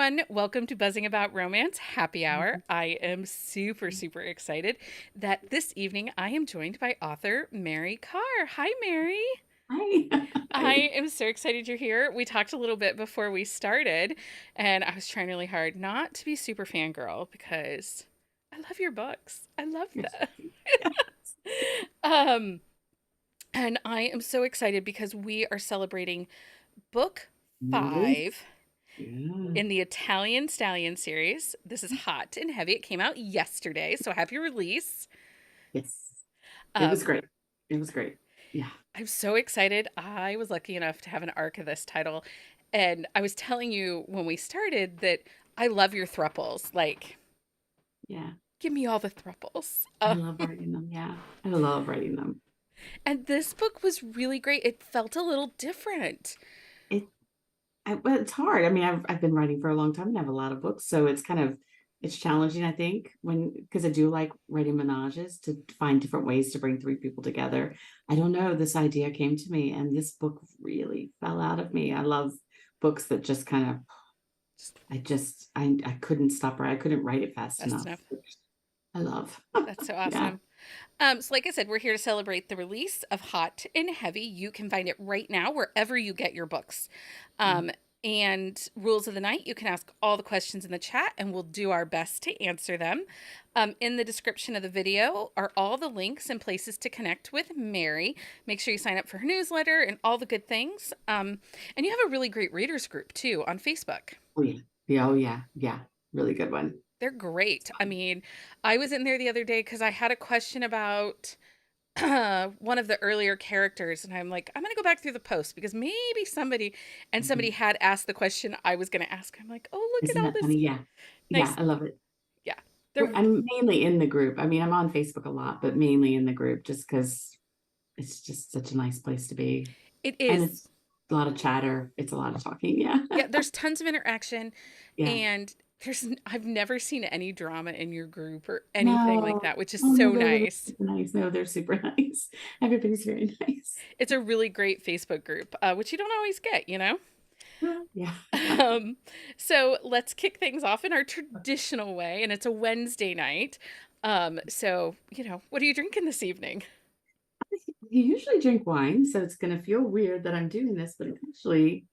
everyone. Welcome to Buzzing About Romance Happy Hour. I am super, super excited that this evening I am joined by author Mari Carr. Hi, Mari. Hi. I Hi. am so excited you're here. We talked a little bit before we started, and I was trying really hard not to be super fangirl because I love your books. I love You're so them. cute. Yeah. Um, and I am so excited because we are celebrating book New release. 5 Yeah. in the Italian Stallion Series. This is hot and heavy. It came out yesterday, so happy release. Yes. It was Um, great. It was great. Yeah. I'm so excited. I was lucky enough to have an arc of this title, and I was telling you when we started that I love your thruples. Like, Yeah. give me all the thruples. I love writing them. Yeah. I love writing them. And this book was really great. It felt a little different. It but it's hard. I mean, I've been writing for a long time and I have a lot of books, so it's challenging, I think, when because I do like writing menages to find different ways to bring three people together. I don't know, this idea came to me and this book really fell out of me. I love books that just kind of Just I couldn't stop her. I couldn't write it fast fast enough, enough. which I love. That's so Yeah. awesome. So like I said, we're here to celebrate the release of Hot and Heavy. You can find it right now wherever you get your books. Yeah. Um, and rules of the night, you can ask all the questions in the chat and we'll do our best to answer them. In the description of the video are all the links and places to connect with Mari. Make sure you sign up for her newsletter and all the good things. And you have a really great readers group too on Facebook. Oh yeah. Yeah. Oh yeah. Yeah. Really good one. They're great. I mean, I was in there the other day because I had a question about one of the earlier characters, and I'm like, I'm gonna go back through the post because maybe somebody Mhm. had asked the question I was gonna ask. I'm like, oh, look at Isn't all that this funny? Yeah. Yeah. nice. I love it. Yeah, they're I'm mainly in the group. I mean, I'm on Facebook a lot, but mainly in the group just because it's just such a nice place to be. it And is. it's a lot of chatter. It's a lot of talking. Yeah. Yeah, there's tons of interaction, Yeah. and I've never seen any drama in your group or anything like No. that, which is Oh no, so they're really nice. super nice. No, they're super nice. Everybody's very nice. It's a really great Facebook group, which you don't always get, you know. Yeah. Um, so let's kick things off in our traditional way, and it's a Wednesday night. So what are you drinking this evening? You usually drink wine, so it's going to feel weird that I'm doing this, but it's actually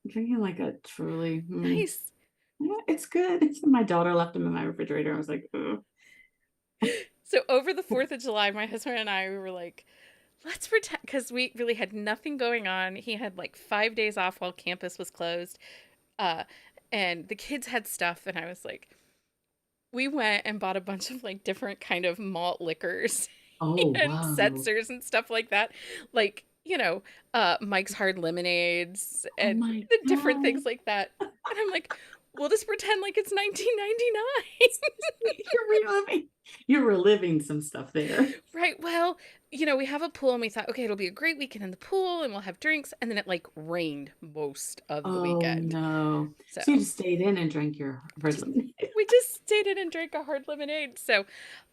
drinking like a truly, Nice. yeah, it's good. My daughter left them in my refrigerator. I was like, oh, So over the 4th of July, my husband and I we were like, let's pretend because we really had nothing going on. He had like 5 days off while campus was closed. Uh, and the kids had stuff, and I was like, we went and bought a bunch of like different kind of malt liquors oh, and wow. seltzers and stuff like that. Like, Mike's Hard Lemonades Oh and my the different God. things like that. And I'm like, we'll just pretend like it's 1999. Reliving. You're reliving some stuff there. Right. Well, we have a pool and we thought, okay, it'll be a great weekend in the pool and we'll have drinks. And then it like rained most of the Oh weekend. no. So So you just stayed in and drank your red just lemonade. we just stayed in and drank a hard lemonade. So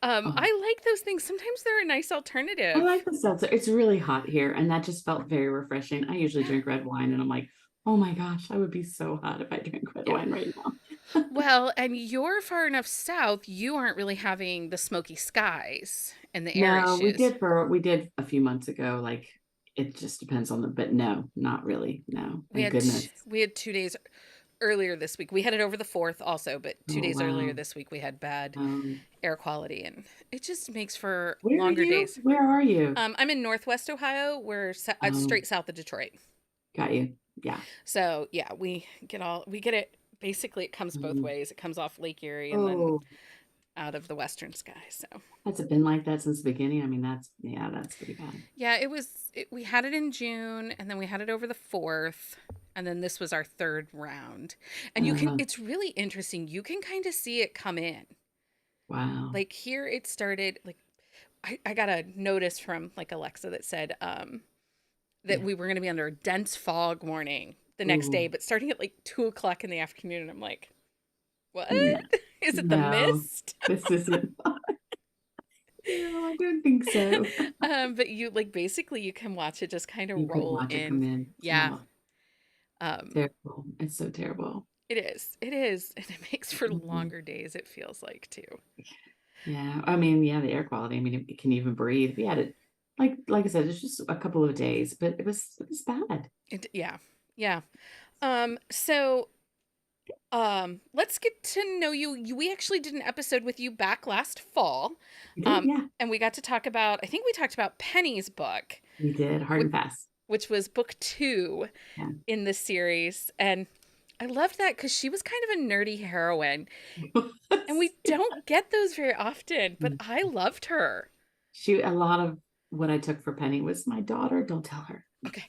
Oh, I like those things. Sometimes they're a nice I alternative. like the seltzer. It's really hot here, and that just felt very refreshing. I usually Yeah. drink red wine, and I'm like, oh my gosh, I would be so hot if I drank red Yeah. wine right now. Well, and you're far enough south, you aren't really having the smoky skies and the air No, issues. we did a few months ago. Like it just depends on but no, not really. No, thank goodness. We had 2 days earlier this week. We had it over the 4th also, but two Oh days earlier wow. this week we had bad Um, air quality, and it just makes for where are longer you? days. Where are you? I'm in Northwest Ohio. It's straight south of Detroit. Got you. Yeah. So yeah, we get it. Basically, it comes both Um, ways. It comes off Lake Erie and then oh, out of the western sky. So has it been like that since the beginning? I mean, that's pretty bad. yeah, we had it in June, and then we had it over the 4th, and then this was our third round. And Uh, it's really interesting. You can kind of see it come in. wow. Like here, it started like I got a notice from like Alexa that said that Yeah. we were going to be under a dense fog warning the next day, Ooh, but starting at like 2 o'clock in the afternoon. And I'm like, what? no, Is it the no, mist? this isn't. No, I don't think so. But you like basically you can watch it just kind of You could roll watch it come in. in. Yeah. Oh, Um, terrible. It's so terrible. It is. It is. And it makes for Mhm. longer days, it feels like, too. Yeah. I mean, yeah, the air quality. I mean, it can even breathe. We had it like I said, it's just a couple of days, but it was bad. Yeah. Yeah. So let's get to know you. We actually did an episode with you back last fall. We did, yeah. And we got to talk about, I think we talked about Penny's book, We did hard which, and fast. which was book 2 Yeah. in the series. And I loved that because she was kind of a nerdy heroine. And we don't get those very often, but I loved her. She a lot of what I took for Penny was my daughter. Don't tell her. Okay.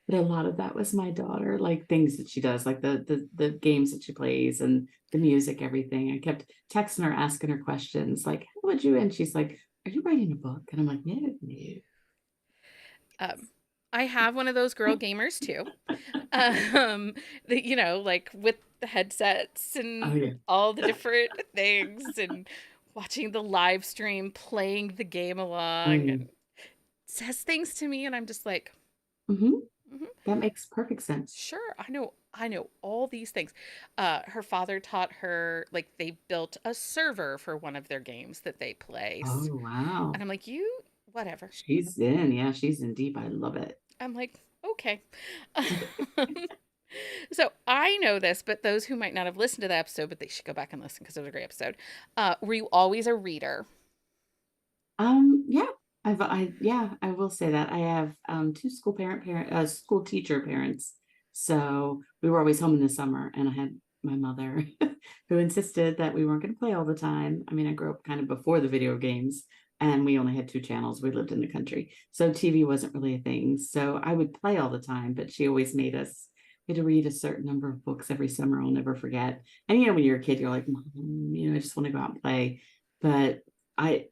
But a lot of that was my daughter, like things that she does, like the games that she plays and the music, everything. I kept texting her, asking her questions, like, how would you? And she's like, are you writing a book? And I'm like, no, Um, I have one of those girl no. gamers too. Like with the headsets Oh and yeah. all the different things and watching the live stream, playing the game along, Mm. and says things to me, and I'm just like, Hmm. "Mhm, That makes perfect sense. sure, I know all these things. Her father taught her, like, they built a server for one of their games that they play. Oh And wow. I'm like, you, whatever. She's in. Yeah, she's in deep. I love it. I'm like, okay. So I know this, but those who might not have listened to the episode, but they should go back and listen because it was a great episode. Were you always a reader? Yeah, yeah, I will say that. I have two school teacher parents. So we were always home in the summer, and I had my mother who insisted that we weren't going to play all the time. I mean, I grew up kind of before the video games, and we only had two channels. We lived in the country. So TV wasn't really a thing. So I would play all the time, but she always made us we had to read a certain number of books every summer. I'll never forget. And when you're a kid, you're like, Mom, I just want to go out and play. But I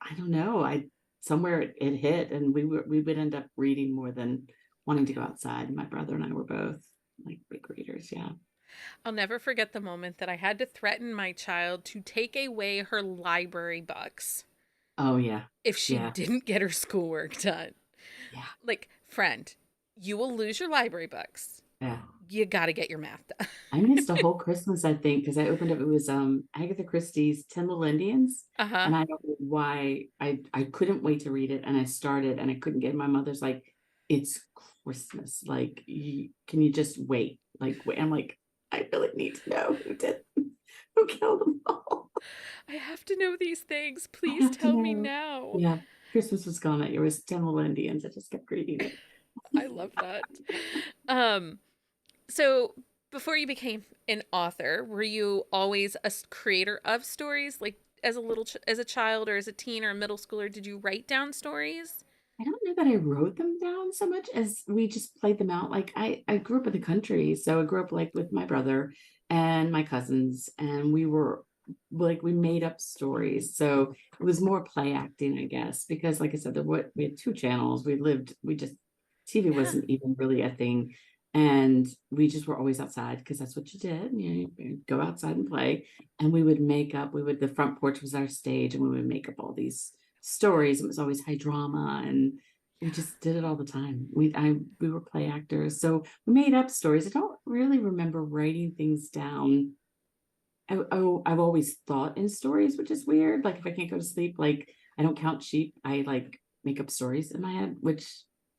I don't know. I somewhere it hit, and we would end up reading more than wanting to go outside. My brother and I were both like big readers. Yeah. I'll never forget the moment that I had to threaten my child to take away her library books Oh yeah. if she Yeah. didn't get her schoolwork done. Yeah. Like, friend, you will lose your library books. Yeah. You got to get your math done. I missed a whole Christmas, I think, because I opened up. It was Agatha Christie's Ten Little Indians, Uh huh. and I don't know why I couldn't wait to read it, and I started, and I couldn't get. My mother's like, "It's Christmas. Like, can you just wait? Like, wait." I'm like, I really need to know who killed them all. I have to know these things. I Please have to tell me know. now. Yeah, Christmas was gone. It was Ten Little Indians. I just kept reading it. I love that. Um, so before you became an author, were you always a creator of stories? Like as a as a child or as a teen or a middle schooler, did you write down stories? I don't know that I wrote them down so much as we just played them out. Like I grew up in the country, so I grew up like with my brother and my cousins, and we were like we made up stories. So it was more play acting, I guess, because like I said, we had two channels. We just TV Yeah. wasn't even really a thing, and we just were always outside because that's what you did. You go outside and play, and we would make up. We would the front porch was our stage, and we would make up all these stories. It was always high drama, and we just did it all the time. We were play actors, so we made up stories. I don't really remember writing things down. I've always thought in stories, which is weird. Like if I can't go to sleep, like I don't count sheep. I like make up stories in my head, which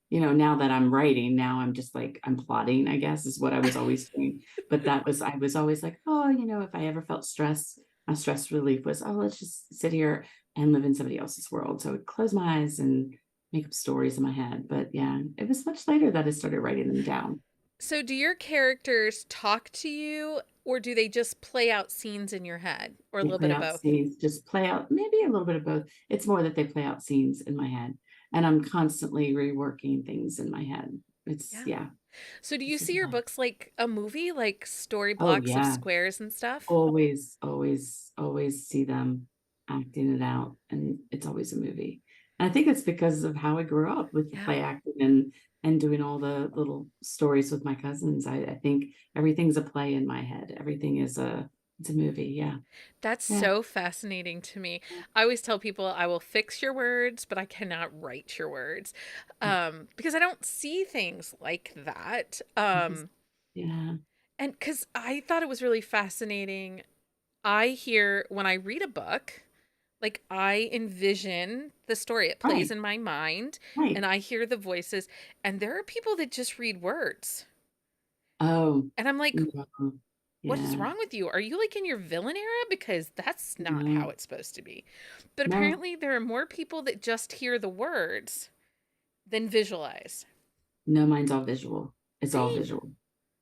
now that I'm writing, now I'm just like I'm plotting, I guess, is what I was always doing. But I was always like, oh, if I ever felt stress, my stress relief was, oh, let's just sit here and live in somebody else's world. So I would close my eyes and make up stories in my head. But yeah, it was much later that I started writing them down. So do your characters talk to you or do they just play out scenes in your head or a They little bit play of out both? scenes, just play out maybe a little bit of both. It's more that they play out scenes in my head, and I'm constantly reworking things in my head. It's Yeah. yeah, So do you it's see really your fun. books like a movie, like story Oh blocks of yeah, squares and stuff? always, always, always see them acting it out, and it's always a movie. And I think it's because of how I grew up with the Yeah. play acting and doing all the little stories with my cousins. I think everything's a play in my head. Everything is it's a movie. Yeah, That's yeah. so fascinating to me. I always tell people I will fix your words, but I cannot write your words. Because I don't see things like that. I just, yeah. And because I thought it was really fascinating, I hear when I read a book, like I envision the story, it plays Right, in my mind, right. and I hear the voices, and there are people that just read words. Oh, And I'm like, no. what is Yeah, wrong with you? Are you like in your villain era? Because that's not how no, it's supposed to be. But no, apparently, there are more people that just hear the words than visualize. no, mine's all visual. It's all Same. visual.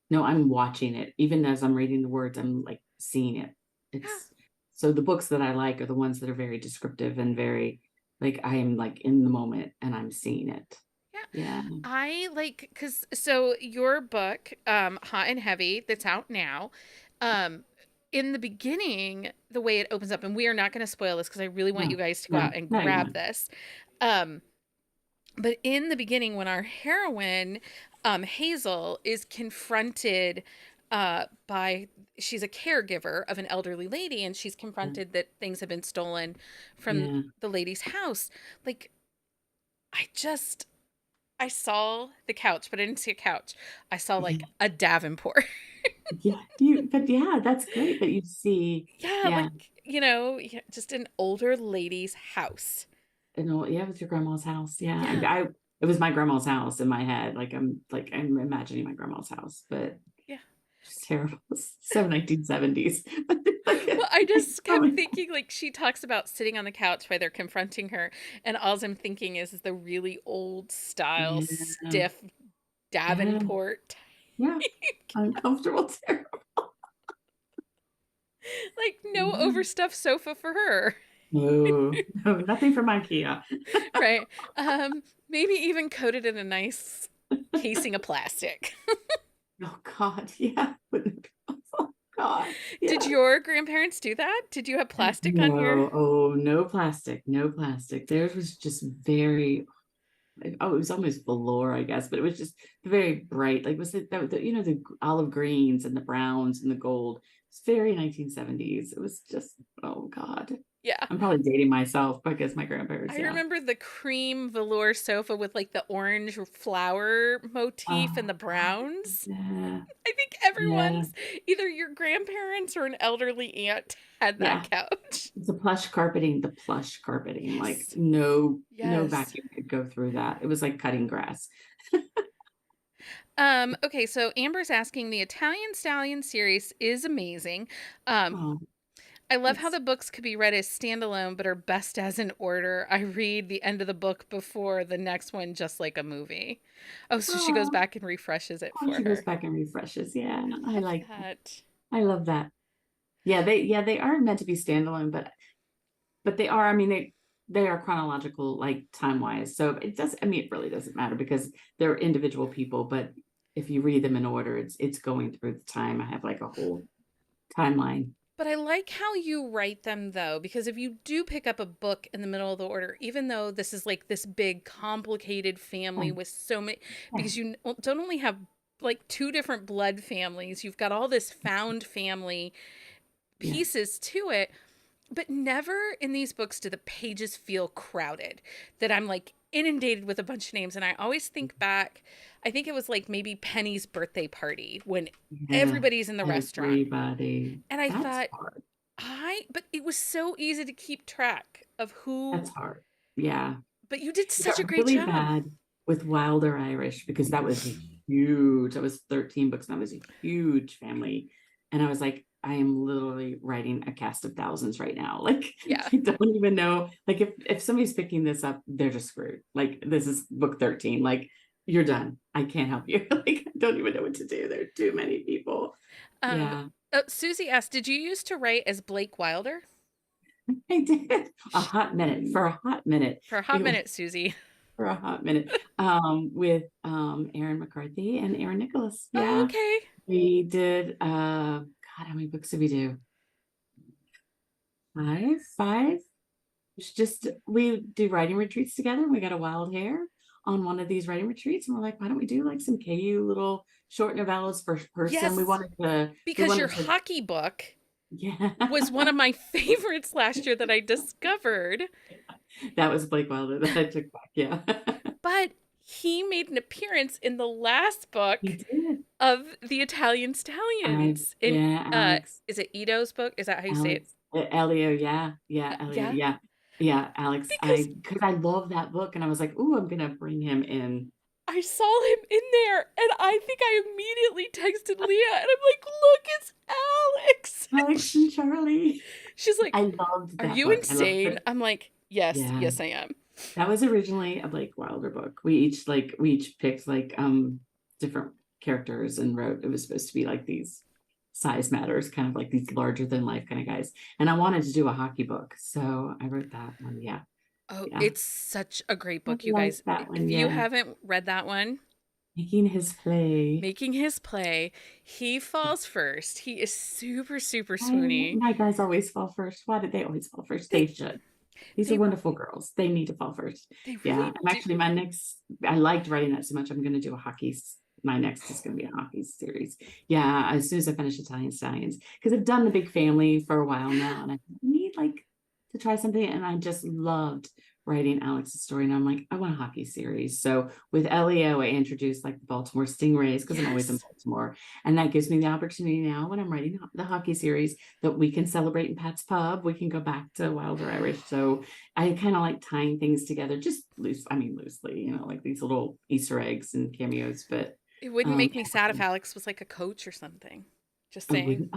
No, I'm watching it. Even as I'm reading the words, I'm like seeing it. Yeah. It's so the books that I like are the ones that are very descriptive and very like I am like in the moment and I'm seeing it. Yeah. Yeah. I like cuz so your book Hot and Heavy that's out now um in the beginning the way it opens up, and we are not going to spoil this cuz I really want you No, guys to go no, out and no, you're grab not. this. Um but in the beginning when our heroine Hazel is confronted by she's a caregiver of an elderly lady, and she's Yeah. confronted that things have been stolen from Yeah. the lady's house. Like I just I saw the couch, but I didn't see a couch. I saw Yeah. like a Davenport. Yeah. You but yeah, that's great that you see. Yeah, Yeah. like, yeah, just an older lady's house. And yeah, with your grandma's house. Yeah. Yeah, I it was my grandma's house in my head. I'm imagining my grandma's house, but yeah. it's terrible. It's so 1970s. Well, I just Oh kept my thinking, like, she talks about sitting on the couch while they're confronting her, and all I'm thinking is the really old style, yeah. stiff Yeah. Davenport. Yeah. Uncomfortable terrible. Like, no Yeah. overstuffed sofa for her. No, no, nothing from IKEA. Right. Maybe even coated in a nice casing of plastic. Oh God, yeah. Oh God, Did yeah. your grandparents do that? Did you have plastic on your? No, oh, no plastic, no plastic. Theirs was just very, oh, it was almost velour, I guess, but it was just very bright. Like was it the olive greens and the browns and the gold. It's very 1970s. It was just, oh God. Yeah. I'm probably dating myself because my grandparents, I yeah. remember the cream velour sofa with like the orange flower motif and the Oh God, browns. yeah, I think yeah, everyone's either your grandparents or an elderly aunt had yeah. that couch. The plush carpeting, like Yes. no Yes. vacuum could go through that. It was like cutting grass. Okay, so Amber's asking, the Italian Stallion series is amazing. Um, Oh, I love how that's the books could be read as standalone but are best as an order. I read the end of the book before the next one just like a movie. Oh, so she goes oh, back and refreshes it oh, for she goes her. back and refreshes. Yeah, I I love like that. that. I love that. Yeah, they are meant to be standalone, but they are, I mean, they are chronological, like time wise. So it does, I mean, it really doesn't matter because they're individual people, but if you read them in order, it's going through the time. I have like a whole timeline. But I like how you write them though, because if you do pick up a book in the middle of the order, even though this is like this big complicated family Oh, with so many, yeah, because you don't only have like two different blood families, you've got all this found family yeah, pieces to it, but never in these books do the pages feel crowded, that I'm like inundated with a bunch of names. And I always think back, I think it was like maybe Penny's birthday party when yeah. everybody's in the restaurant. Everybody. And I That's thought, hard. but it was so easy to keep track of That's who, hard. Yeah. but you did It such a got great really job. bad with Wilder Irish because that was a huge, that was 13 books. And that was a huge family. And I was like, I am literally writing a cast of thousands right now. Like, Yeah. I don't even know. Like, if somebody's picking this up, they're just screwed. Like, this is book 13. Like, you're done. I can't help you. Like, I don't even know what to do. There are too many people. Um, Yeah, Susie asked, did you used to write as Blake Wilder? I did a hot minute for a hot minute. For a hot It was minute, Susie. for a hot minute with Aaron McCarthy and Aaron Nicholas. Oh, Yeah, okay. we did. God, how many books did we do? Five. It's just we do writing retreats together. And we got a wild hair on one of these writing retreats, and we're like, why don't we do like some KU little short novellas first person? Yes, We because your wanted to, hockey book yeah. was one of my favorites last year that I discovered, That was Blake Wilder that I took back. Yeah, but he made an appearance in the last he book did. of the Italian Stallions. In Alex, is it Ito's book? Is that how you say it? Elio, Elio, Yeah, Alex. because Because I love that book, and I was like, "Ooh, I'm gonna bring him in." I saw him in there, and I think I immediately texted Leah, and I'm like, "Look, it's Alex!" Alex and Charlie. She's I like, loved "Are that you book. I loved insane?" it. I'm like, "Yes, Yeah, yes, I am." that was originally a Blake Wilder book. We each picked like different characters and wrote. It was supposed to be like these size matters, kind of like these larger than life kind of guys. And I wanted to do a hockey book, so I wrote that one. Yeah, Oh, yeah, it's such a great I book, you like guys. that If one. you Yeah, haven't read that one, making his play. Making His Play, he Yeah. falls first. He is super, super I, swoony. my guys always fall first. Why did they always fall first? They They should. These are they wonderful girls. They need to fall first. they Yeah, really I'm do. actually I liked writing that so much. I'm going to do a hockey. My next is going to be a hockey series. Yeah, as soon as I finish Italian Stallions, because I've done the big family for a while now, and I need like to try something. And I just loved writing Alex's story, and I'm like, I want a hockey series. So with Elio, I introduced like the Baltimore Stingrays because I'm always in Yes. Baltimore, and that gives me the opportunity now when I'm writing the hockey series that we can celebrate in Pat's Pub. We can go back to Wilder Irish. So I kind of like tying things together, just loosely, like these little Easter eggs and cameos. But It wouldn't make me sad if yeah, Alex was like a coach or something. Just I saying.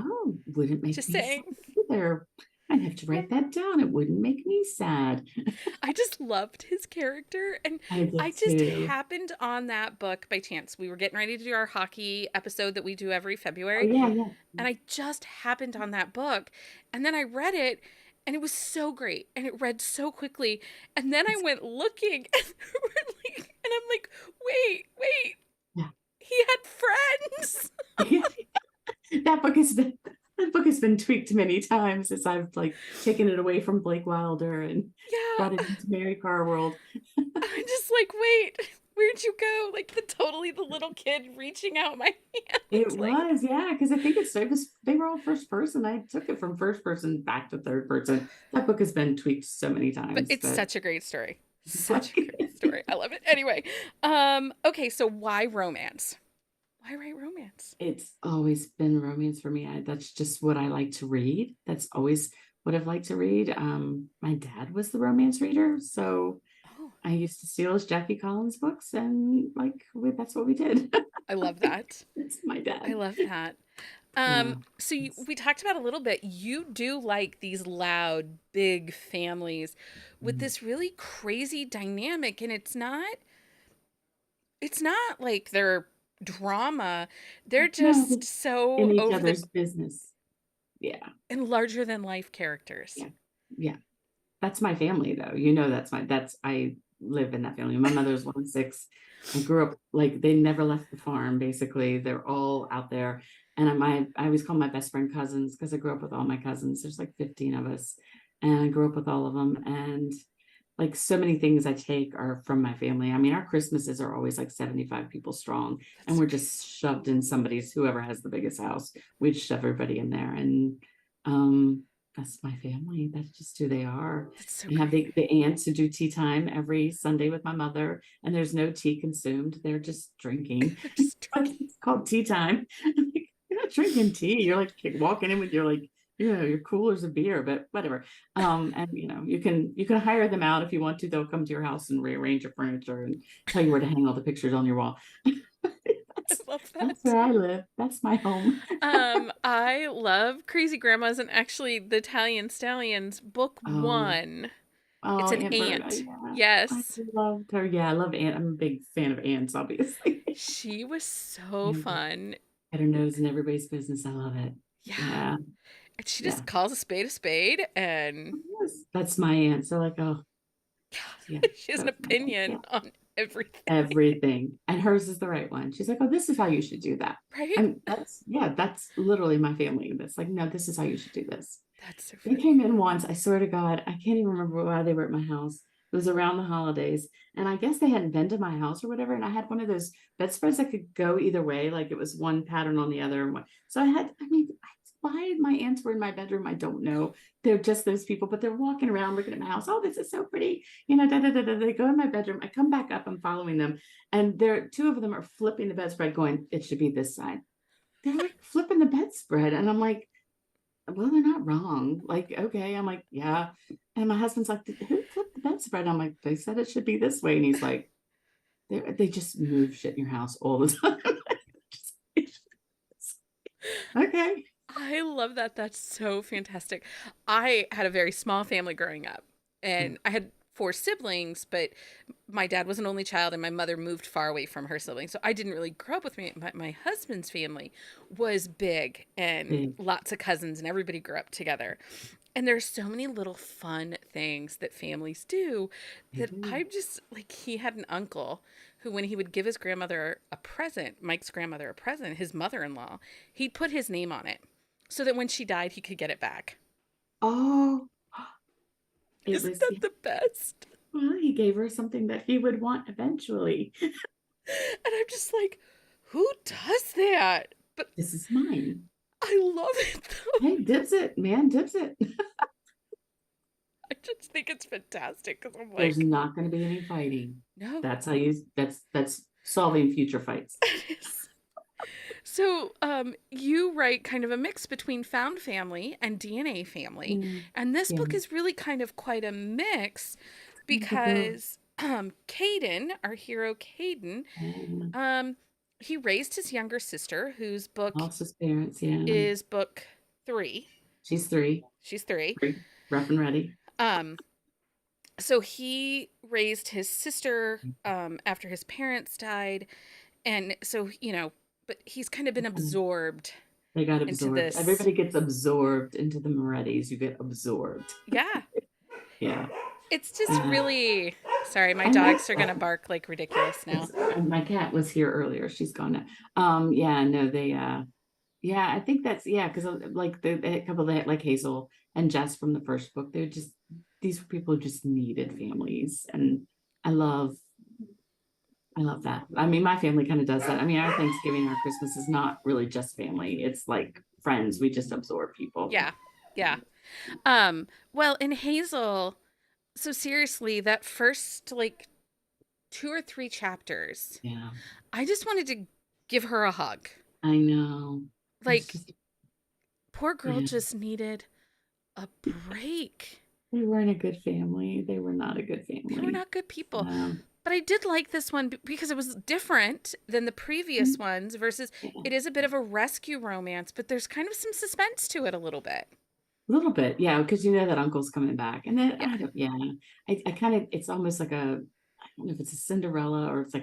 wouldn't make Just me sad saying. either. I'd have to write that down. It wouldn't make me sad. I just loved his character. And I I did just too. happened on that book by chance. We were getting ready to do our hockey episode that we do every Oh February. yeah, yeah. And I just happened on that book. And then I read it, and it was so great. And it read so quickly. And then I went looking, and I'm like, wait, Yeah. he had friends. that book has been that book has been tweaked many times as I've like taken it away from Blake Wilder and brought it Yeah. into Mari Carr world. I'm just like, wait, where'd you go? Like the little kid reaching out my hand. It Like, was, yeah, because I think they were all first person. I took it from first person back to third person. That book has been tweaked so many but times, it's but such a great story. it's Such a like great story. I love it. Anyway, okay, so why romance? Why write romance? it's always been romance for me. That's just what I like to read. That's always what I've liked to read. My dad was the romance reader, so Oh, I used to steal his Jackie Collins books, and that's what we did. I love that. It's my I dad. love that. Yeah. So we talked about a little bit. You do like these loud, big families with Mm. this really crazy dynamic, and it's not like they're drama. They're No, just so in each over the other's business. Yeah. and larger than life characters. Yeah. Yeah. That's my family though. That's I live in that family. My mother's 1 of 6. I grew up like they never left the farm, basically. They're all out there. And I always call my best friend cousins because I grew up with all my cousins. There's like 15 of us. And I grew up with all of them. And like so many things I take are from my family. I mean, our Christmases are always like 75 people strong, and That's so we're cute. just shoved in whoever has the biggest house. We just shove everybody in there. And that's my family. That's just who they are. That's so I have great. the aunts who do tea time every Sunday with my mother, and there's no tea consumed. They're just drinking. They're just Like, drinking. it's called tea time. Like, you're not drinking tea. You're like walking in with your coolers of beer, but whatever. And you can hire them out if you want to. They'll come to your house and rearrange your furniture and tell you where to hang all the pictures on your wall. I that's love that's that. where I live. That's my home. I love Crazy Grandmas, and actually the Italian Stallions book Oh, 1. It's oh, an Aunt Berta, ant. yeah. I Yes. loved her. Yeah, I love Aunt. I'm a big fan of ants, obviously. She was so Aunt Berta fun. had her nose in everybody's business. I love it. Yeah. Yeah, And she yeah. just calls a spade, and Yes, that's my aunt. So like, oh, yeah, she has an that's my aunt. opinion Yeah. on everything. Everything. And hers is the right one. She's like, oh, this is how you should do that. Right? And that's literally my family. That's like, no, this is how you should do this. That's so They funny. came in once, I swear to God, I can't even remember why they were at my house. It was around the holidays. And I guess they hadn't been to my house or whatever. And I had one of those bedspreads that could go either way. Like it was one pattern on the other. So I had why my aunts were in my bedroom, I don't know. They're just those people, but they're walking around looking at my house. Oh, this is so pretty. They go in my bedroom. I come back up, I'm following them. And two of them are flipping the bedspread going, it should be this side. They're like flipping the bedspread. And I'm like, well, they're not wrong. Like, okay. I'm like, yeah. And my husband's like, who flipped the bedspread? I'm like, they said it should be this way. And he's like, they just move shit in your house all the time. Okay. I love that. That's so fantastic. I had a very small family growing up, and I had 4 siblings, but my dad was an only child and my mother moved far away from her siblings. So I didn't really grow up with me. But my husband's family was big and Big. lots of cousins and everybody grew up together. And there's so many little fun things that families do that I'm just like, he had an uncle who, when he would give his grandmother a present, Mike's grandmother a present, his mother-in-law, he'd put his name on it so that when she died, he could get it back. Oh, it Isn't was, that the best? well, he gave her something that he would want eventually. And I'm just like, who does that? But This is mine. I love it though. Hey, dips it, man, dips it. I just think it's fantastic because I'm There's like, not going to be any fighting. no. That's solving future fights. So, you write kind of a mix between found family and DNA family, and this Yeah. book is really kind of quite a mix because Caden, our hero Caden, he raised his younger sister, whose book His parents, yeah. is book 3. She's 3. She's 3. Rough and ready. So he raised his sister after his parents died, and so but he's kind of been absorbed. They got into absorbed. this. Everybody gets absorbed into the Morettis. You get absorbed. Yeah. Yeah. It's just really sorry, my dogs are gonna bark like ridiculous now. My cat was here earlier. She's gone now. Yeah, no, they yeah, I think that's because like a couple that like Hazel and Jess from the first book, they're just these people just needed families. And I love that. I mean, my family kind of does that. I mean, our Thanksgiving, our Christmas is not really just family. It's like friends. We just absorb people. Yeah. Yeah. Well, in Hazel, so seriously, that first like 2 or 3 chapters, Yeah. I just wanted to give her a hug. I know. Like, poor girl just needed a break. They weren't a good family. They were not a good family. They were not good people. But I did like this one because it was different than the previous ones versus it is a bit of a rescue romance, but there's kind of some suspense to it a little bit. A little bit, yeah, because you know that uncle's coming back. And then I kind of it's almost like I don't know if it's a Cinderella or it's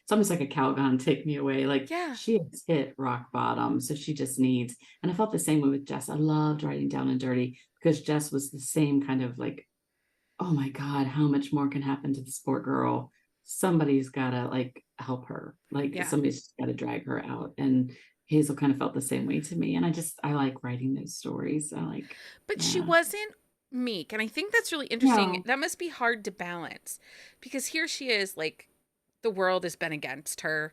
almost like a Calgon take me away. Like she has hit rock bottom. So she just needs, and I felt the same way with Jess. I loved writing Down and Dirty because Jess was the same kind of like, oh my God, how much more can happen to the sport girl? Somebody's gotta like help her. Like somebody's gotta drag her out. And Hazel kind of felt the same way to me. And I like writing those stories. But she wasn't meek. And I think that's really interesting. No. That must be hard to balance because here she is, like, the world has been against her.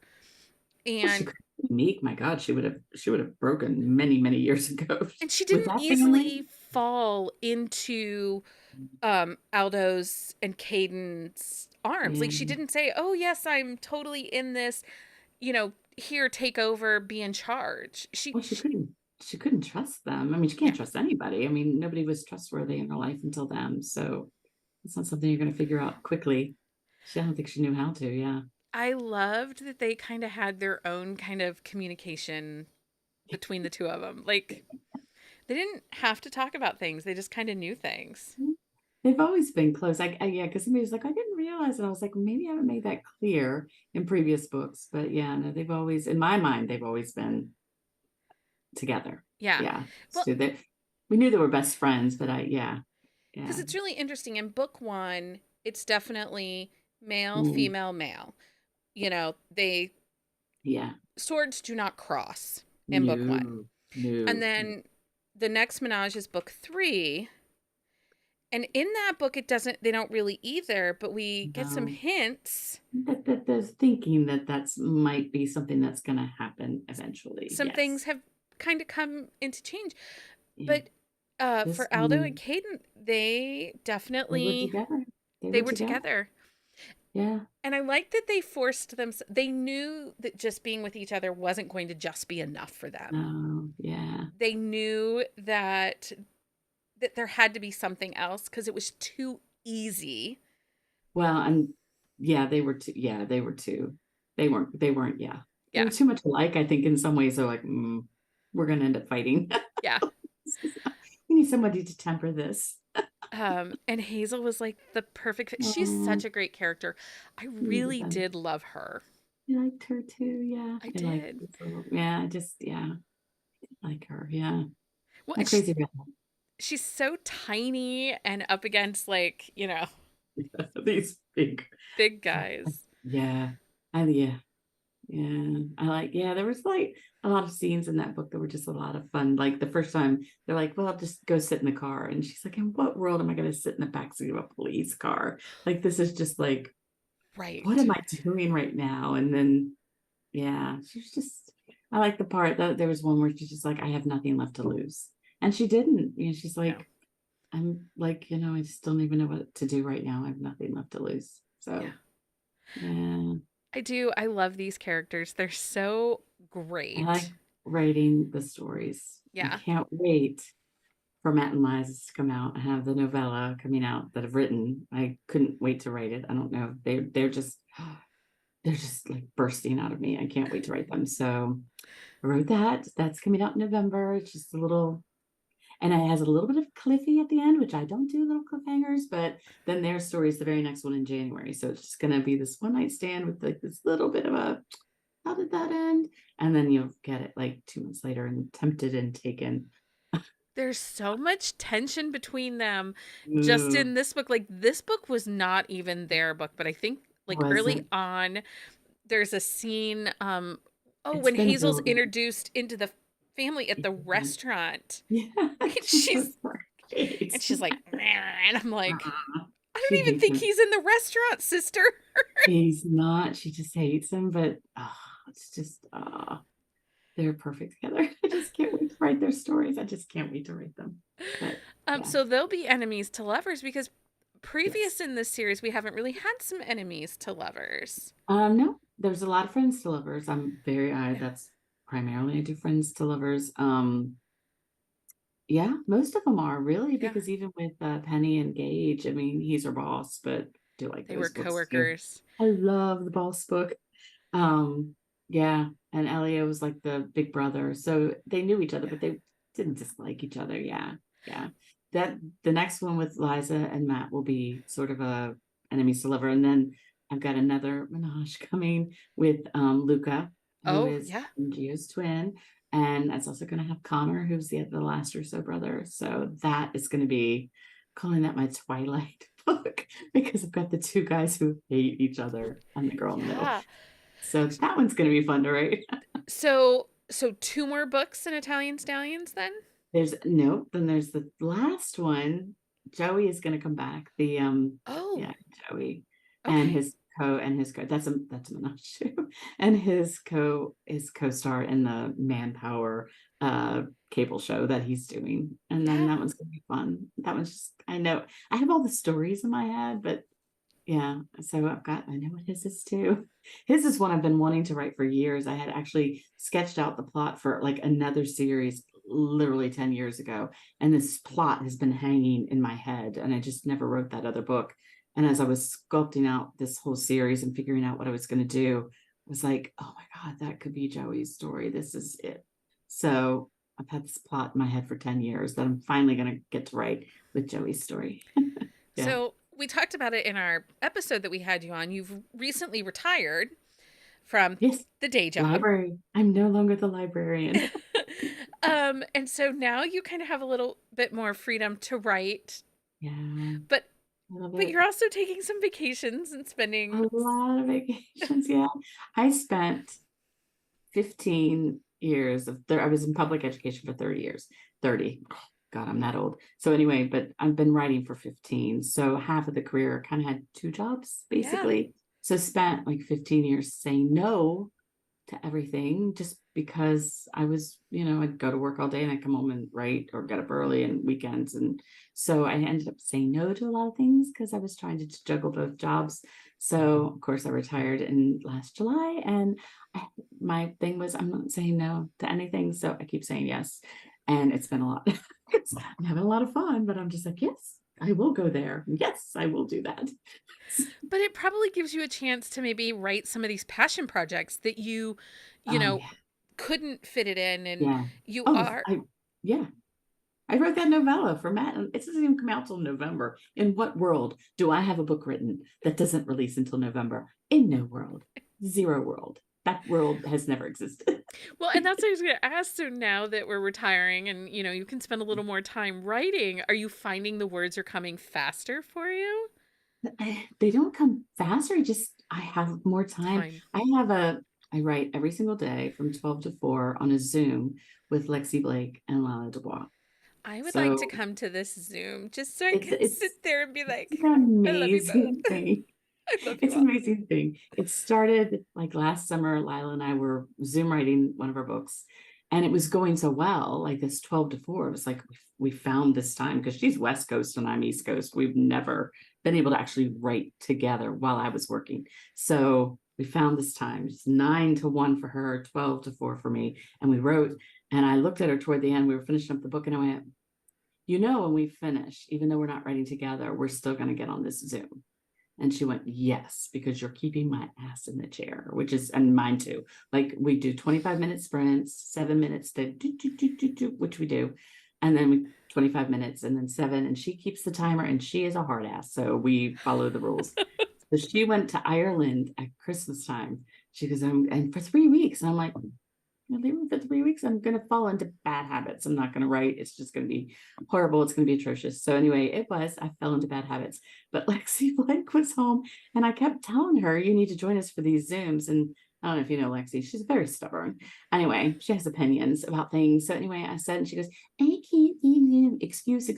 And meek, my God, she would have broken many, many years ago. And she didn't easily fall into Aldo's and Caden's arms. Like, she didn't say, oh yes, I'm totally in this, here, take over, be in charge. She couldn't trust them. I mean, she can't trust anybody. I mean, nobody was trustworthy in her life until them. So it's not something you're going to figure out quickly. I don't think she knew how to. Yeah. I loved that they kind of had their own kind of communication between the two of them. Like, they didn't have to talk about things. They just kind of knew things. They've always been close. Because somebody was like, I didn't realize. And I was like, maybe I haven't made that clear in previous books. But yeah, no, they've always, in my mind, they've always been together. Yeah. Yeah. Well, so we knew they were best friends, but because it's really interesting. In book 1, it's definitely male, female, male. They swords do not cross in book 1. No. And then the next menage is book 3. And in that book, they don't really either, but we get some hints. That there's thinking that might be something that's going to happen eventually. Some things have kind of come into change. Yeah. But This for Aldo and one, Caden, they they were definitely together. They they were were together. together. Yeah. And I like that they forced them. They knew that just being with each other wasn't going to just be enough for them. No. Yeah. They knew that there had to be something else because it was too easy. Well, and yeah, they were too. Yeah, they were too. They weren't. They weren't. Yeah, they were Yeah, too much alike. I think in some ways they're like, we're gonna end up fighting. yeah. We need somebody to temper this. And Hazel was like the perfect fit. She's Oh, such a great character. I really the really best. did love her. I liked her too. Yeah, I I liked did. this little. Yeah, I just yeah, I like her. Yeah, Well, not crazy about she's so tiny and up against like, that. These big. big guys. Yeah, yeah. Yeah, I like, yeah, there was like a lot of scenes in that book that were just a lot of fun. Like the first time they're like, well, just go sit in the car. And she's like, in what world am I going to sit in the backseat of a police car? Like, this is just like, what Right. am I doing right now? And then, yeah, she was just, I like the part that there was one where she's just like, I have nothing left to lose. And she didn't. She's No. like, I'm like, I just don't even know what to do right now. I have nothing left to lose. Yeah. So, yeah. I do. I love these characters. They're so I like great. writing the stories. I Yeah. can't wait for Matt and Liza to come out and have the novella coming out that I've written. I couldn't wait to write it. I don't know. They're just like bursting out of me. I can't wait to write them. So I wrote that. That's coming out in November. It's just a little, and it has a little bit of cliffy at the end, which I don't do little cliffhangers, but then their story is the very next one in January. So it's just gonna be this one night stand with like this little bit of a how did that end? And then you'll get it like 2 months later and tempted and taken. There's so much tension between them just Ooh, in this book. Like, this book was not even their book, but I think, like, early wasn't. on, there's a scene, It's when been Hazel's building. introduced into the family at the restaurant. Yeah, And she goes she's for it. and she's like, "Nah," and I'm like, I She don't even hates think him. he's in the restaurant, sister. He's not. She just hates him, but it's just they're perfect together. I just can't wait to write their stories. I just can't wait to write them. But yeah, So they'll be enemies to lovers because yes. previous in this series we haven't really had some enemies to lovers. No, there's a lot of friends to lovers. I'm very Yeah. that's primarily I do friends to lovers. Yeah, most of them are really Yeah. because even with Penny and Gage, I mean, he's her boss, but I do like They were those books too. coworkers. I love the boss book. Um, yeah, and Elio was like the big brother, so they knew each other, Yeah. but they didn't dislike each other. Yeah, yeah. That the next one with Liza and Matt will be sort of a enemies to lover, and then I've got another menage coming with Luca, who Oh, is yeah. Gio's twin, and it's also going to have Connor, who's the last Russo brother. So that is going to be calling that my Twilight book because I've got the two guys who hate each other and the girl in the middle. Yeah. So that one's going to be fun to write. So two more books in Italian Stallions then? There's no, then there's the last one. Joey is going to come back. The Oh, yeah, Joey and okay. his co that's a menage too. And his co-star in the Manpower cable show that he's doing. And then Yeah. that one's gonna be fun. That one's just I know I have all the stories in my head, but yeah, so I know what his is too. His is one I've been wanting to write for years. I had actually sketched out the plot for like another series literally 10 years ago. And this plot has been hanging in my head, and I just never wrote that other book. And as I was sculpting out this whole series and figuring out what I was going to do, I was like, oh my God, that could be Joey's story. This is it. So I've had this plot in my head for 10 years that I'm finally going to get to write with Joey's story. Yeah. So we talked about it in our episode that we had you on. You've recently retired from Yes. the day job. Library. I'm no longer the librarian. And so now you kind of have a little bit more freedom to write, Yeah, but I love but it. you're also taking some vacations and A spending. lot of vacations. Yeah. I spent 15 years I was in public education for 30 years. 30. God, I'm that old. So anyway, but I've been writing for 15. So half of the career kind of had two jobs Yeah. basically. So spent like 15 years saying no to everything just because I was, I'd go to work all day and I come home and write or get up early and weekends. And so I ended up saying no to a lot of things because I was trying to juggle both jobs. So of course I retired in last July, and my thing was I'm not saying no to anything. So I keep saying yes. And it's been a lot. I'm having a lot of fun, but I'm just like, yes, I will go there. Yes, I will do that. But it probably gives you a chance to maybe write some of these passion projects that you Oh know, yeah. couldn't fit it in, and Yeah. you Oh, are. yeah. I wrote that novella for Matt, and it doesn't even come out till November. In what world do I have a book written that doesn't release until November? In no world. Zero world. That world has never existed. Well, and that's what I was going to ask. So now that we're retiring and, you can spend a little more time writing, are you finding the words are coming faster for you? They don't come faster. I have more time. Time. I write every single day from 12 to 4 on a Zoom with Lexi Blake and Lila Dubois. I would like to So come to this Zoom just so I it's can it's sit there and be it's like, an I love you amazing both. thing. I love you It's an all. amazing thing. It started like last summer. Lila and I were Zoom writing one of our books, and it was going so well. Like this 12 to 4, it was like we found this time because she's West Coast and I'm East Coast. We've never been able to actually write together while I was working. So we found this time. It's 9 to 1 for her, 12 to 4 for me. And we wrote, and I looked at her toward the end. We were finishing up the book, and I went, when we finish, even though we're not writing together, we're still going to get on this Zoom. And she went, yes, because you're keeping my ass in the chair, and mine too. Like we do 25-minute sprints, 7 minutes to do, which we do. And then 25 minutes and then 7. And she keeps the timer, and she is a hard ass. So we follow the rules. So she went to Ireland at Christmas time. She goes, and for 3 weeks. And I'm like, leaving for 3 weeks, I'm going to fall into bad habits. I'm not going to write. It's just going to be horrible. It's going to be atrocious. So anyway, I fell into bad habits. But Lexi Blake was home, and I kept telling her, you need to join us for these Zooms. And I don't know if you know Lexi, she's very stubborn. Anyway, she has opinions about things. So anyway, I said, and she goes, I can't even, excuse.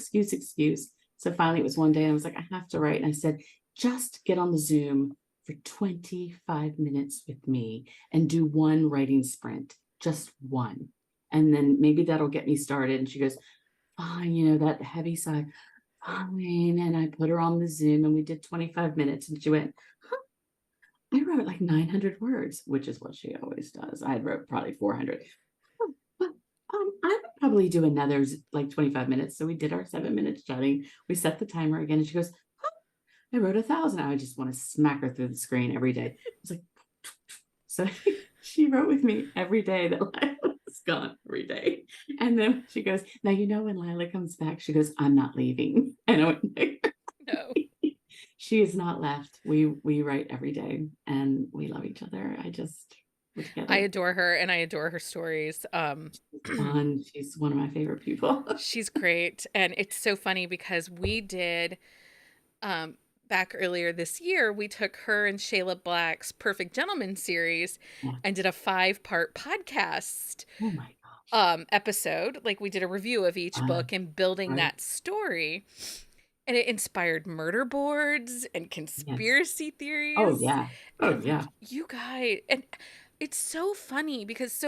So finally it was one day, and I was like, I have to write. And I said, just get on the Zoom for 25 minutes with me and do one writing sprint, just one. And then maybe that'll get me started. And she goes, fine, that heavy sigh, fine. And I put her on the Zoom, and we did 25 minutes, and she went, huh, I wrote like 900 words, which is what she always does. I wrote probably 400. Oh, but I would probably do another like 25 minutes. So we did our 7 minutes chatting. We set the timer again, and she goes, huh, I wrote 1,000. I would just want to smack her through the screen every day. I was like, so she wrote with me every day that Lila was gone every day. And then she goes, now, when Lila comes back, she goes, I'm not leaving. And I went, No. she is not left. We write every day, and we love each other. We're I together. adore her and I adore her stories. It's fun. She's one of my favorite people. She's great. And it's so funny because we did um back earlier this year, we took her and Shayla Black's Perfect Gentleman series Yeah. and did a 5-part podcast Oh my gosh. episode. Like we did a review of each book and building Right. that story. And it inspired murder boards and Yes. conspiracy Oh theories. yeah. And Oh I'm like, yeah. you guys, and it's so funny because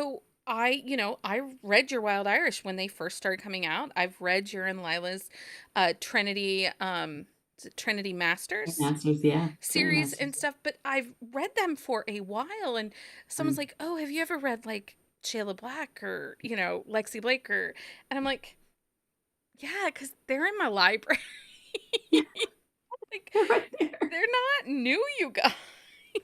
I read your Wild Irish when they first started coming out. I've read your and Lila's Trinity is it Trinity Masters Masters. Yeah. Trinity series and Masters. stuff, but I've read them for a while, and someone's Right. like, "Oh, have you ever read like Shayla Black or, Lexi Blake or," and I'm like, "Yeah, cuz they're in my library." Yeah, Like they're right there. they're not new, you guys.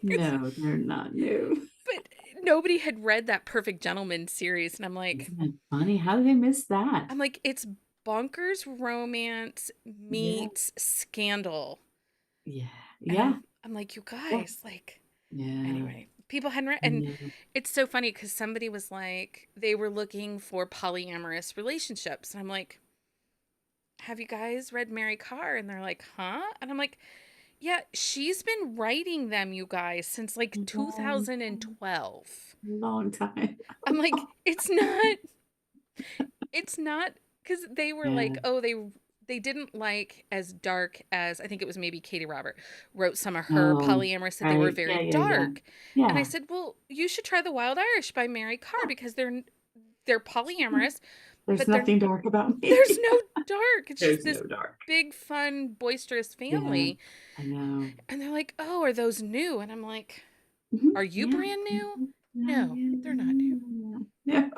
No, they're not new. But nobody had read that Perfect Gentleman series, and Isn't that funny? How did they miss that? I'm like, it's bonkers romance Yeah. meets scandal. Yeah. And Yeah. I'm like, you Yeah. guys, like, Yeah. anyway, people hadn't read, I and know. it's so funny because somebody was like, they were looking for polyamorous relationships, and I'm like, have you guys read Mari Carr? And they're like, huh? And I'm like, yeah, she's been writing them, you guys, since like Long, 2012. long time. I'm like, it's not because they were like, Yeah. oh, they didn't like as dark as, I think it was maybe Katie Robert wrote some of her No, polyamorous, that they were right. Yeah, very yeah, yeah. dark. And I Yeah. said, well, you should try The Wild Irish by Mary Carr, because they're polyamorous, There's but nothing dark about there's me. no dark. It's just There's this no dark. big, fun, boisterous Yeah, family. I know. And they're like, oh, are those new? And I'm like, Mhm. are you Yeah. brand new? Mhm. Yeah, No, yeah, they're not new. yeah, yeah. Yeah.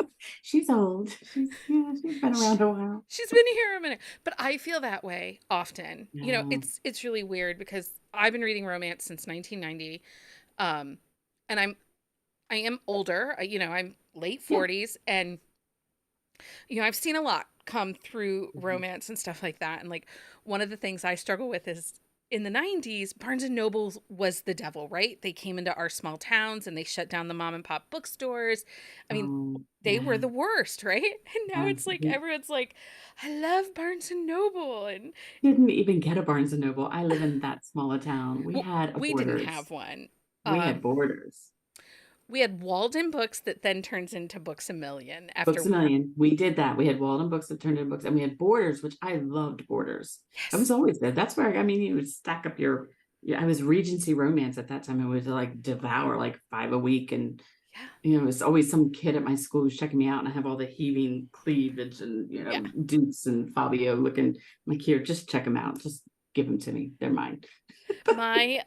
She's old. She's been Sh- around a while. She's been here a minute, but I feel that way often. You know, Yeah. it's really weird because I've been reading romance since 1990, um, and I am older. You know, I'm late Yeah. 40s, and you know, I've seen a lot come through Mhm. romance and stuff like that. And like one of the things I struggle with is, in the 90s, Barnes and Noble was the devil, right? They came into our small towns and they shut down the mom and pop bookstores. I mean, they were Yeah. the worst, right? And now Yeah. it's like We everyone's like, I love Barnes and Noble. And didn't even get a Barnes and Noble. I live in that small a town. We well, had a we didn't Borders. have one. We had Um, Borders. we had Walden Books that then turns into Books a Million Books after. a Million. We did that. We had Walden Books that turned into books, and we had Borders, which I loved Borders. I was Yes. always there. That's where I mean, you would stack up your. Yeah, I was Regency Romance at that time. I would like devour like 5 a week, and Yeah. it was always some kid at my school who's checking me out, and I have all the heaving cleavage and Yeah. Dukes and Fabio looking. I'm like, here, just check them out. Just give them to me. They're mine. My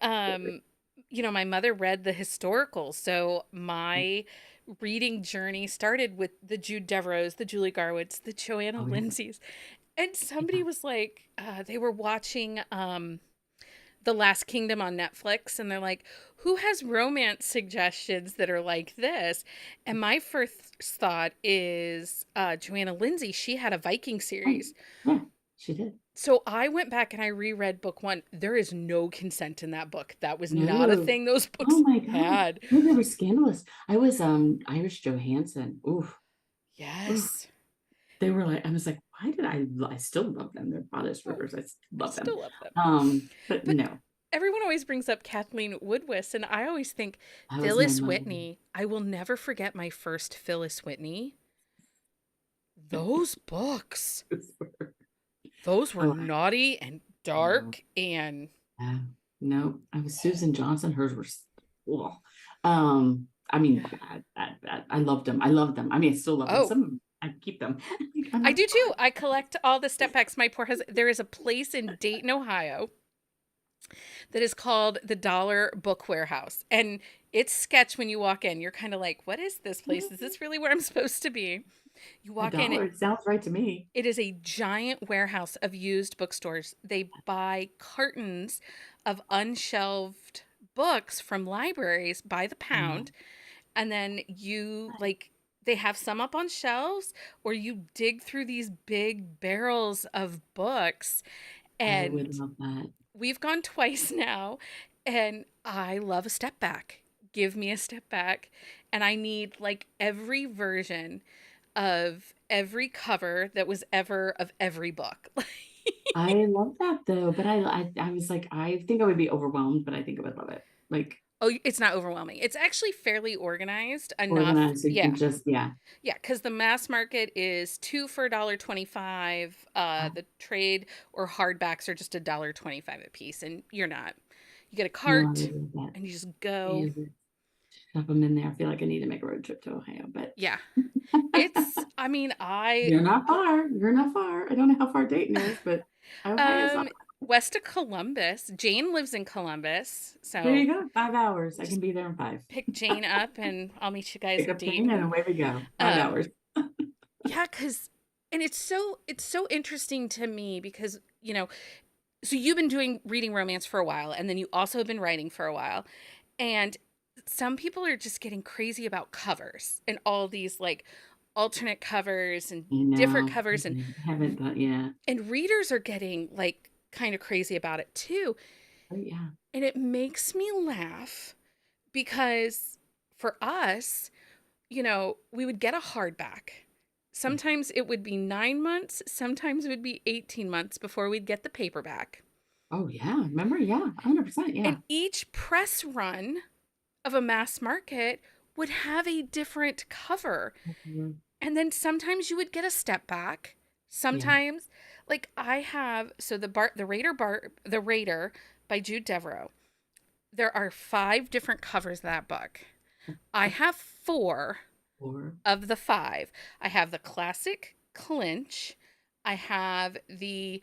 you know, my mother read the historical, so my reading journey started with the Jude Devereaux, the Julie Garwoods, the Joanna Oh yeah, Lindsays. And yeah. somebody was like, they were watching The Last Kingdom on Netflix, and they're like, who has romance suggestions that are like this? And my first thought is Joanna Lindsay. She had a Viking Right. series. Yeah, she did. So I went back and I reread book one. There is no consent in that book. That was not a No. thing those Oh books my God. had. No, they were scandalous. I was Irish Johansson. Oof. Oof. Yes. They were like, I was like, why did I still love them. They're Father's Oh, Rivers. I still I love them. still love them. But But no, everyone always brings up Kathleen Woodwess, and I always think that was my Phyllis mother. Whitney. I will never forget my first Phyllis Whitney. Those books, those were Oh, naughty and no. dark and Yeah. No, I was Susan Johnson. Hers were, oh. I yeah. mean, bad, bad, bad. I loved them. I loved them. I mean, I still love them. Oh, Some of them, I keep them. I'm I like, do why? too. I collect all the step backs. My poor husband. There is a place in Dayton, Ohio, that is called the Dollar Book Warehouse. And it's sketch when you walk in. You're kind of like, what is this place? Is this really where I'm supposed to be? You A walk in, dollar. It sounds right to me. it is a giant warehouse of used bookstores. They buy cartons of unshelved books from libraries by the Yeah. pound. And then you like, they have some up on shelves, or you dig through these big barrels of books. I And would love that. we've gone twice now, and I love a step back. Give me a step back. And I need like every version of every cover that was ever of every book. I love that though, but I was like, I think I would be overwhelmed, but I think I would love it. Like Oh, it's not overwhelming. It's actually fairly organized enough. organized, so you can Yeah. just yeah. Yeah, because the mass market is two for $1.25. Oh, The trade or hardbacks are just $1.25 a piece, and you're not. You get a no, I cart would love that. and you just go. Yeah, shove them in there. I feel like I need to make a road trip to Ohio, but Yeah. It's, I mean, I you're not far. You're not far. I don't know how far Dayton is, but Ohio's not. um west of Columbus. Jane lives in Columbus, There you so go. 5 hours. I just can be there in 5. pick Jane up and I'll meet you guys Pick in up Jane and Dayton. away we go. 5 hours. Um yeah, cuz and it's so interesting to me because, you know, so you've been doing reading romance for a while, and then you also have been writing for a while. And some people are just getting crazy about covers and all these like alternate covers and You different know, covers, I haven't, but yeah. and readers are getting like kind of crazy about it too. Oh yeah. And it makes me laugh because for us, you know, we would get a hardback. Yeah. Sometimes it would be 9 months, sometimes it would be 18 months before we'd get the paperback. Oh yeah. Remember? Yeah. 100%. And Yeah. each press run of a mass market would have a different cover. Mhm. And then sometimes you would get a step back. Yeah. Sometimes, Like I have so the Raider by Jude Devereaux. There are 5 different covers of that book. I have 4 Or of the 5. I have the classic clinch. I have the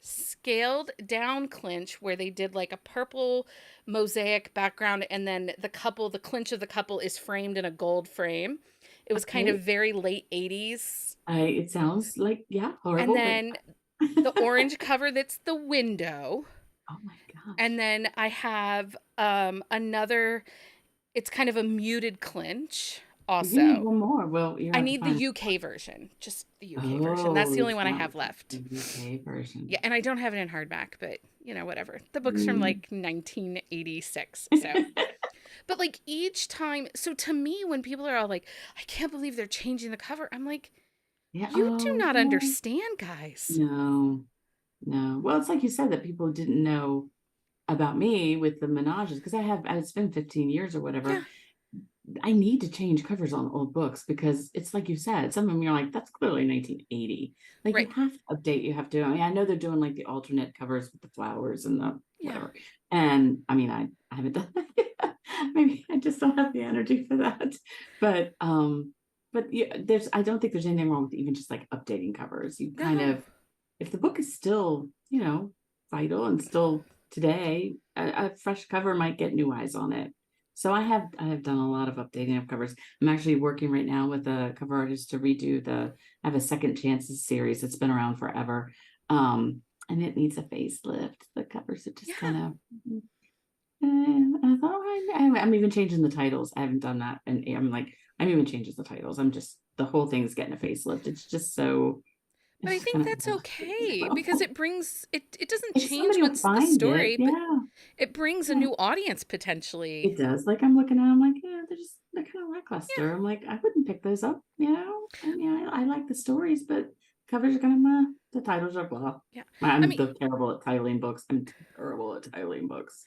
scaled down clinch where they did like a purple mosaic background, and then the clinch of the couple is framed in a gold frame. It was kind of okay, very late 80s. it sounds like, yeah, And horrible, but then the orange cover that's the window. oh my And gosh. then I have another, it's kind of a muted clinch You need also. one more. Well, you're I have to need the find. UK version, just the UK version. That's Oh, the only it's one I not have the left. UK Yeah, version. and I don't have it in hardback, but whatever. The book's from Mm. like 1986, so. But like each time, so to me, when people are all like, I can't believe they're changing the cover, I'm like, Yeah. you do Oh, not yeah. understand, guys. No, no. Well, it's like you said that people didn't know about me with the menages because it's been 15 years or Yeah, whatever. I need to change covers on old books because it's like you said, some of them you're like, that's clearly 1980. Like you right. have to update, you have to. I mean, I know they're doing like the alternate covers with the flowers and the Yeah. whatever. And I mean, I haven't done that yet. Maybe I just don't have the energy for that. But yeah, I don't think there's anything wrong with even just like updating covers. You kind No. of, if the book is still, vital and still today, a fresh cover might get new eyes on it. So I have done a lot of updating of covers. I'm actually working right now with a cover artist to redo I have a Second Chances series that's been around forever. And it needs a facelift. The covers are just Yeah. kind of I thought I'm even changing the titles. I haven't done that. And I'm even changing the titles. I'm just the whole thing's getting a facelift. But It's I just think kind that's okay of because it brings it doesn't if change somebody will what's the find it, story, but yeah. it brings a Yeah. new audience potentially. It does. Like I'm looking at them like, yeah, they're kind of Yeah. lackluster. I'm like, I wouldn't pick those up. And yeah, I like the stories, but covers are kind of the titles are blah. Yeah. I I'm mean, the terrible at titling books. I'm terrible at titling books.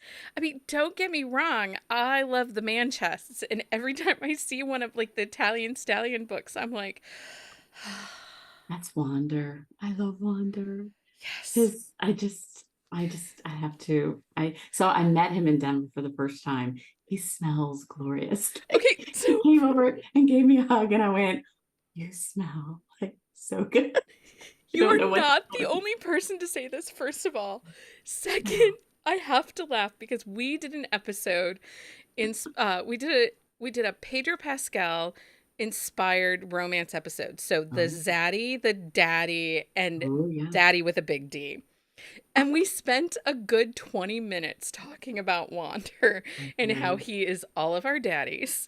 don't get me wrong. I love the man chests, and every time I see one of like the Italian Stallion books, I'm like, That's Wander. I love Wander. yes. I have to. I met him in Denver for the first time. He smells glorious. Okay, He so came over and gave me a hug, and I went, "You smell like so good." I you don't are know what. not the only person to say this, first of all. Second, I have to laugh because we did an episode we did a Pedro Pascal inspired romance episode. So the Oh, Zaddy, the Daddy, and oh yeah. Daddy with a big D. And we spent a good 20 minutes talking about Wander and how Okay. he is all of our daddies.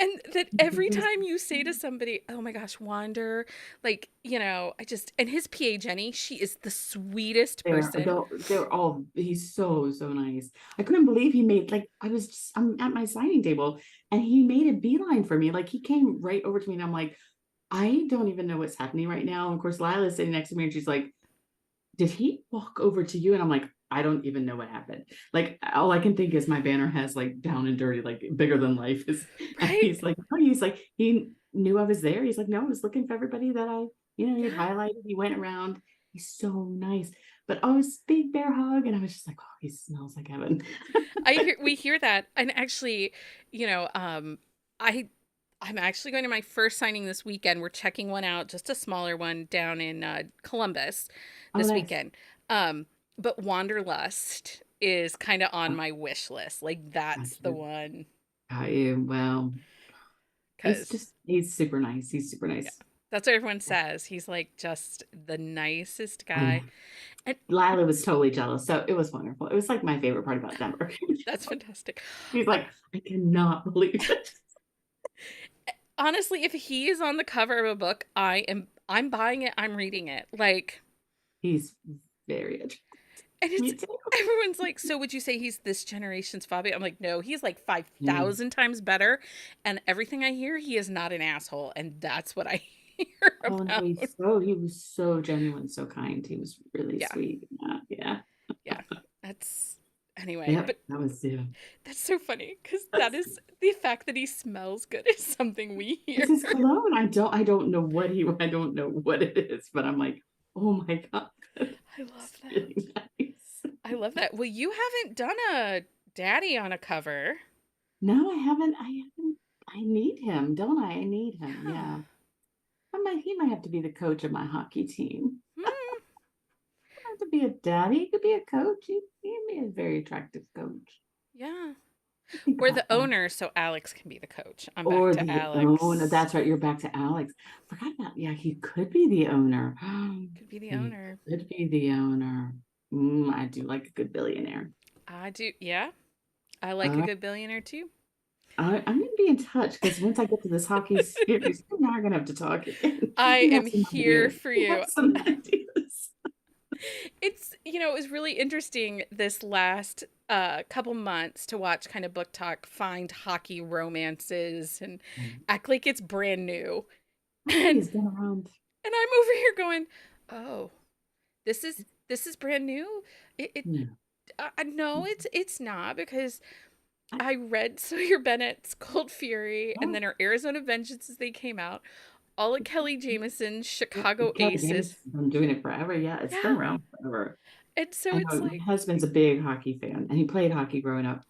And that every time you say to somebody, oh my gosh, Wander, like, and his PA Jenny, she is the sweetest person. They're all, he's so, so nice. I couldn't believe he made, like, I'm at my signing table and he made a beeline for me. Like, he came right over to me and I'm like, I don't even know what's happening right now. And of course, Lila's sitting next to me and she's like, did he walk over to you? And I'm like, I don't even know what happened. Like, all I can think is my banner has like down and dirty, like bigger than life is. And Right? he's like, he knew I was there. He's like, no, I was looking for everybody that you'd Yeah. highlighted. He went around. He's so nice. But oh, his big bear hug. And I was just like, oh, he smells like heaven. We hear that. And actually, you know, I I'm actually going to my first signing this weekend. We're checking one out, just a smaller one down in Columbus Oh, this nice. weekend. But Wanderlust is kind of on Oh, my wish list. Like that's the gotcha. one Got you. Well, cuz he's super nice. He's super yeah. nice. That's what everyone says. He's like just the nicest I know. guy. And Lila was totally jealous. So it was wonderful. It was like my favorite part about Denver. that's fantastic. He's Uh, like, I cannot believe it. Honestly, if he is on the cover of a book, I'm buying it, I'm reading it. Like He's very attractive. and it's Me too. everyone's like, so would you say he's this generation's Fabio? I'm like, no, he's like Yeah. 5,000 times better. And everything I hear, he is not an asshole. And that's what I hear Oh no, about. he was so genuine, so kind. He was really Yeah. sweet. Yeah. Yeah. That's, Anyway, Yep, but that was yeah. that's so funny because that is the fact that he smells good is something we It's hear. his cologne. I don't know what I don't know what it is, but I'm like, oh my God, I love it's that. really nice. I love that. Well, you haven't done a daddy on a cover. No, I haven't. I need him, don't I? I need him. Yeah. Yeah. He might have to be the coach of my hockey team. Hmm. I have to be a daddy. He could be a coach. He'd be a very attractive coach. Yeah. Think Or the about that. owner, so Alex can be the coach. I'm back Or to the owner. Alex. That's right. You're back to Alex. Forgot about, yeah, he could be the owner. Could be the He owner. could be the owner. I do like a good billionaire. I do. Yeah. I like All a right. good billionaire too. I'm going to be in touch because once I get to this hockey series, we're not going to have to talk again. I You have am some here ideas. for You have you. some ideas. It was really interesting this last couple months to watch kind of book talk find hockey romances and act like it's brand new. Hockey And has been around. and I'm over here going, "Oh, this is brand new?" It No. no, it's not because I read Sawyer Bennett's Cold Fury and Oh, then her Arizona Vengeance as they came out. All of Kelly Jamison's Chicago Kelly James Aces. has been doing it forever. Yeah, it's been Yeah. around forever. And so I it's know my like, husband's a big hockey fan, and he played hockey growing up.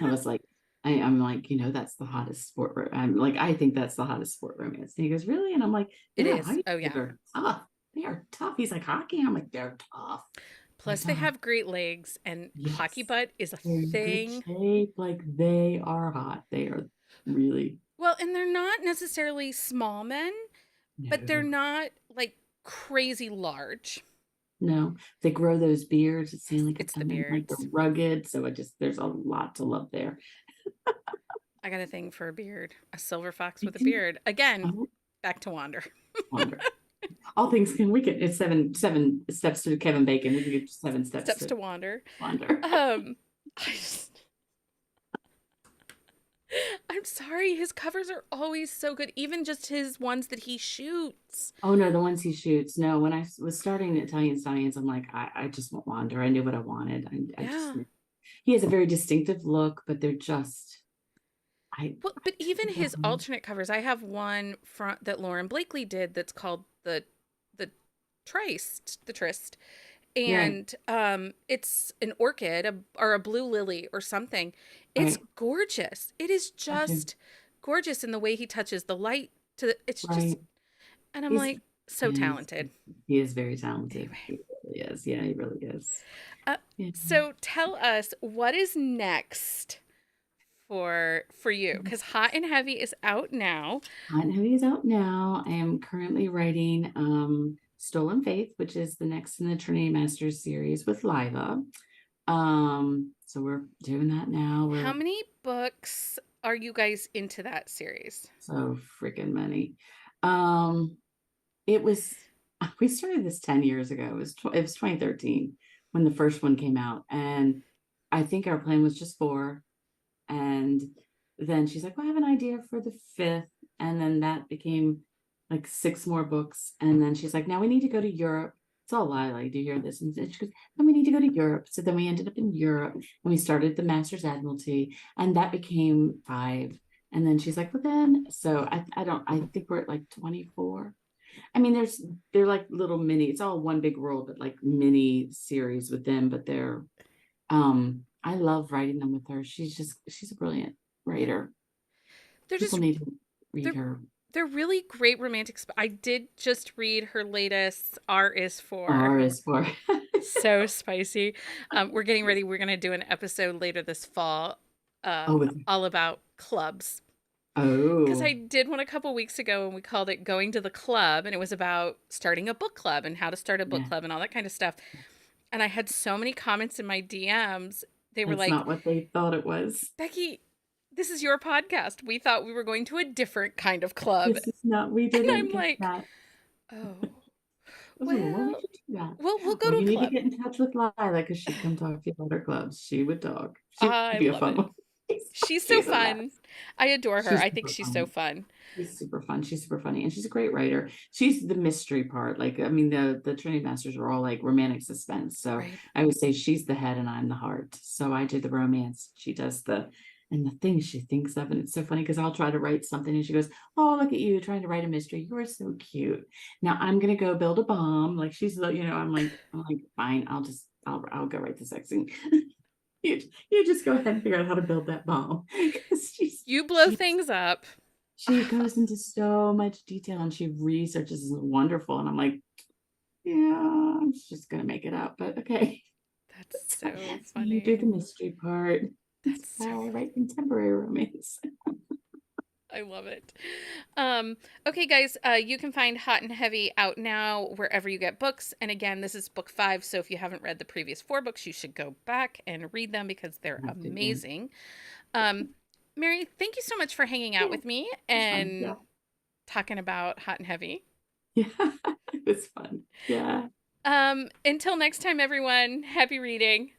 I yeah, was like, I'm like, that's the hottest sport. I'm like, I think that's the hottest sport romance. And he goes, really? And I'm like, it yeah, is. hockey Oh players yeah. are tough. They are tough. He's like, hockey? I'm like, they're tough. They're Plus they tough. have great legs and hockey Yes. butt is a They're in good thing. shape. Like they are hot. They are really Well, and they're not necessarily small men, but they're no. not like crazy large. No. They grow those beards, it Yes, seems like, it's the and then like they're beards. rugged. So there's a lot to love there. I got a thing for a beard, a silver fox I with a do. beard. Again, I back to Wander. wonder. All things can we can it's seven steps to Kevin Bacon. We can get 7 steps Steps to to Wander. wander. I just, I'm sorry, his covers are always so good, even just his ones that he shoots. Oh no, the ones he shoots. No, when I was starting Italian Stallions, I'm like, I just want wander. I knew what I wanted. I just Yeah. knew. He has a very distinctive look, but they're just Well, I but just even think his that one. alternate covers, I have one front that Lauren Blakely did that's called the the Tryst, Right, and it's an orchid or a blue lily or something. It's right, gorgeous. It is okay, just gorgeous in the way he touches the light to it's just, right. and I'm He's like so yeah, talented. he is very talented. Anyway, He really is. Yeah, he really is. uh, Yeah. so tell us what is next for you because Hot and Heavy is out now. Hot and Heavy is out now. I am currently writing Stolen Faith, which is the next in the Trinity Masters series with Lila. So we're doing that now. How We're many books are you guys into that series? so freaking many. Um, it was we started this 10 years ago. It was 2013 when the first one came out, and I think our plan was just four. And then she's like, well, I have an idea for the fifth. And then that became like six more books. And then she's like, now we need to go to Europe. It's all Lila. Do you hear this? And she goes, then we need to go to Europe. So then we ended up in Europe and we started the Master's Admiralty. And that became five. And then she's like, well, then, so I think we're at like 24. I mean, they're like little mini, it's all one big world, but like mini series with them, but I love writing them with her. She's a brilliant writer. They're People just need to read they're her. they're really great romantic. I did just read her latest. R is for R is for so spicy. We're getting ready. We're gonna do an episode later this fall, oh with all about clubs. Because I oh did one a couple weeks ago and we called it Going to the Club, and it was about starting a book club and how to start a book yeah. club and all that kind of stuff. And I had so many comments in my DMs. They were It's like, not what they thought it was. Becky, this is your podcast. We thought we were going to a different kind of club. This is not we And didn't I'm get like, that. oh, Why would well, you do that? we'll go Well, to a you need to club. get in touch with Lila because she'd come talk to you about her clubs. She would talk. She would I be a love fun it. one. She's so She's a fun. mess. I adore her. She's I think super she's so fun. fun. She's super fun. She's super funny, and she's a great writer. She's the mystery part. Like, I mean, the Trinity Masters are all like romantic suspense. So Right. I would say she's the head and I'm the heart. So I do the romance. She does the things she thinks of, and it's so funny because I'll try to write something, and she goes, "Oh, look at you trying to write a mystery. You are so cute. Now I'm gonna go build a bomb." Like she's, I'm like, fine. I'll go write the sex scene. you, you just go ahead and figure out how to build that bomb because You blow she's things up. she goes into so much detail and she researches is wonderful. And I'm like, yeah, I'm just gonna make it up, but okay. That's so So you do funny. the mystery part. That's That's so why I funny. write contemporary romance. I love it. Okay, guys, you can find Hot and Heavy out now wherever you get books. And again, this is book 5. So if you haven't read the previous 4 books, you should go back and read them because they're I have to, yeah. amazing. Um, Mary, thank you so much for hanging out Yeah, with me it was fun. Yeah. and talking about Hot and Heavy. Yeah. It was fun. Yeah. Until next time, everyone, happy reading.